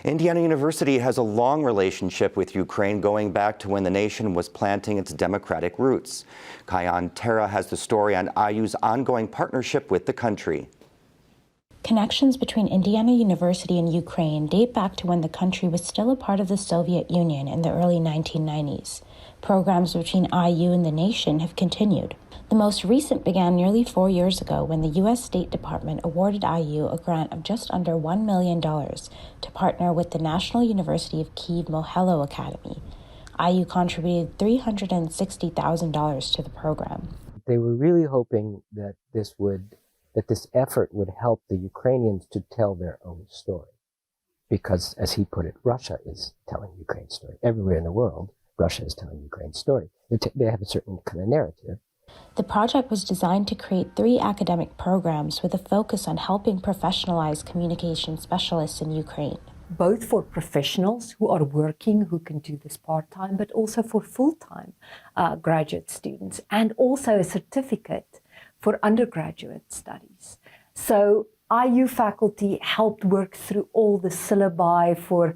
Indiana University has a long relationship with Ukraine going back to when the nation was planting its democratic roots. Kayan Tara has the story on IU's ongoing partnership with the country. Connections between Indiana University and Ukraine date back to when the country was still a part of the Soviet Union in the early 1990s. Programs between IU and the nation have continued. The most recent began nearly 4 years ago when the U.S. State Department awarded IU a grant of just under $1 million to partner with the National University of Kyiv Mohylo Academy. IU contributed $360,000 to the program. They were really hoping that this effort would help the Ukrainians to tell their own story. Because, as he put it, Russia is telling Ukraine's story. Everywhere in the world, Russia is telling Ukraine's story. They have a certain kind of narrative. The project was designed to create 3 academic programs with a focus on helping professionalize communication specialists in Ukraine. Both for professionals who are working, who can do this part-time, but also for full-time graduate students, and also a certificate for undergraduate studies. So IU faculty helped work through all the syllabi for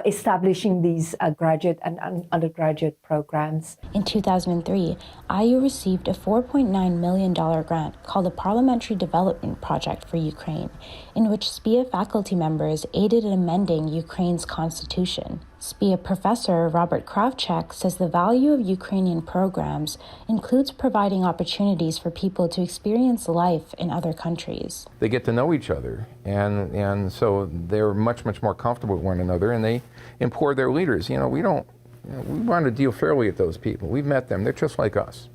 establishing these graduate and undergraduate programs. In 2003, IU received a $4.9 million grant called the Parliamentary Development Project for Ukraine, in which SPIA faculty members aided in amending Ukraine's constitution. SPIA professor Robert Kravchuk says the value of Ukrainian programs includes providing opportunities for people to experience life in other countries. They get to know each other, and so they're much more comfortable with one another, and they implore their leaders. We want to deal fairly with those people. We've met them. They're just like us,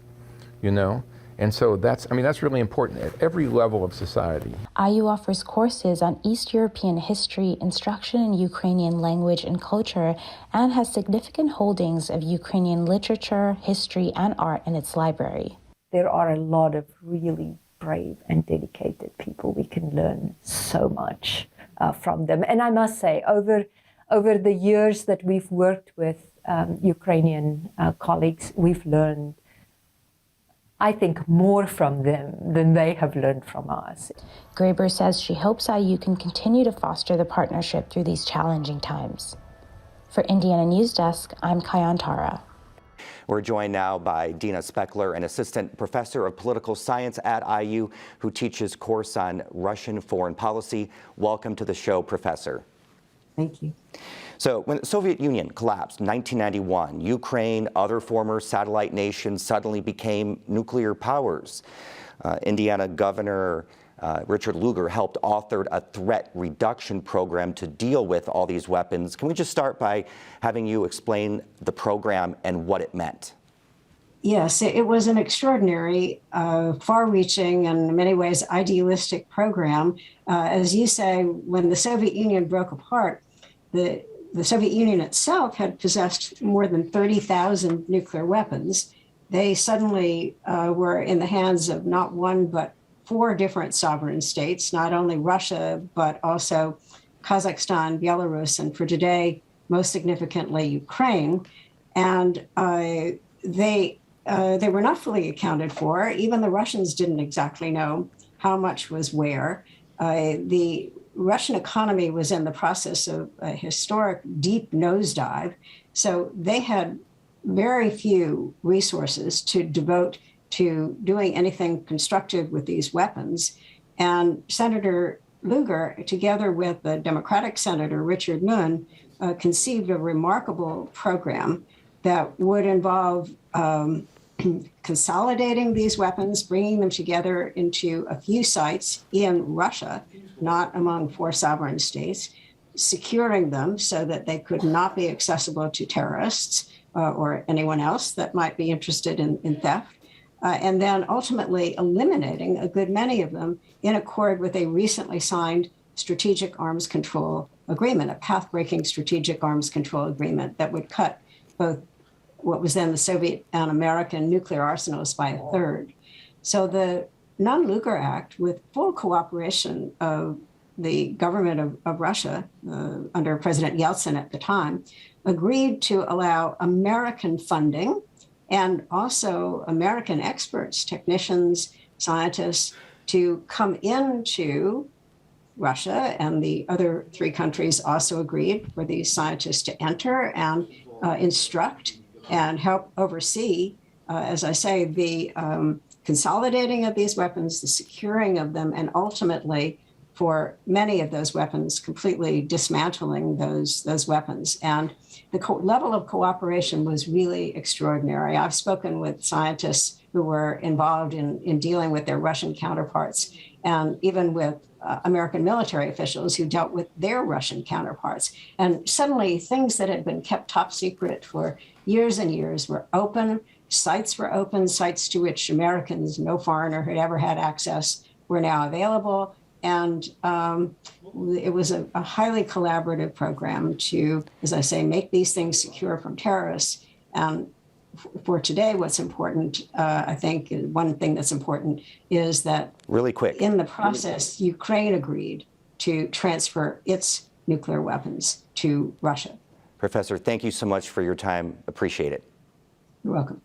And so that's really important at every level of society. IU offers courses on East European history, instruction in Ukrainian language and culture, and has significant holdings of Ukrainian literature, history, and art in its library. There are a lot of really brave and dedicated people. We can learn so much from them. And I must say, over the years that we've worked with Ukrainian colleagues, we've learned, I think, more from them than they have learned from us. Graber says she hopes IU can continue to foster the partnership through these challenging times. For Indiana News Desk, I'm Kayan Tara. We're joined now by Dina Speckler, an assistant professor of political science at IU who teaches course on Russian foreign policy. Welcome to the show, Professor. Thank you. So when the Soviet Union collapsed in 1991, Ukraine, other former satellite nations suddenly became nuclear powers. Indiana Governor Richard Lugar helped author a threat reduction program to deal with all these weapons. Can we just start by having you explain the program and what it meant? Yes, it was an extraordinary, far-reaching, and in many ways idealistic program. As you say, when the Soviet Union broke apart, the Soviet Union itself had possessed more than 30,000 nuclear weapons. They suddenly were in the hands of not one, but 4 different sovereign states, not only Russia, but also Kazakhstan, Belarus, and for today, most significantly, Ukraine. And they were not fully accounted for. Even the Russians didn't exactly know how much was where. The Russian economy was in the process of a historic deep nosedive. So they had very few resources to devote to doing anything constructive with these weapons. And Senator Lugar, together with the Democratic Senator Richard Nunn, conceived a remarkable program that would involve consolidating these weapons, bringing them together into a few sites in Russia, not among 4 sovereign states, securing them so that they could not be accessible to terrorists or anyone else that might be interested in theft, and then ultimately eliminating a good many of them in accord with a recently signed strategic arms control agreement, a path-breaking strategic arms control agreement that would cut both what was then the Soviet and American nuclear arsenals by a third. So the Nunn-Lugar Act, with full cooperation of the government of Russia under President Yeltsin at the time, agreed to allow American funding and also American experts, technicians, scientists, to come into Russia, and the other 3 countries also agreed for these scientists to enter and instruct and help oversee, as I say, the consolidating of these weapons, the securing of them, and ultimately, for many of those weapons, completely dismantling those weapons. And the level of cooperation was really extraordinary. I've spoken with scientists who were involved in dealing with their Russian counterparts, and even with American military officials who dealt with their Russian counterparts. And suddenly, things that had been kept top secret for years and years were open. Sites were open, sites to which Americans, no foreigner had ever had access, were now available. And it was a highly collaborative program to, as I say, make these things secure from terrorists. And for today, what's important, I think, one thing that's important is that really quick, in the process, Ukraine agreed to transfer its nuclear weapons to Russia. Professor, thank you so much for your time. Appreciate it. You're welcome.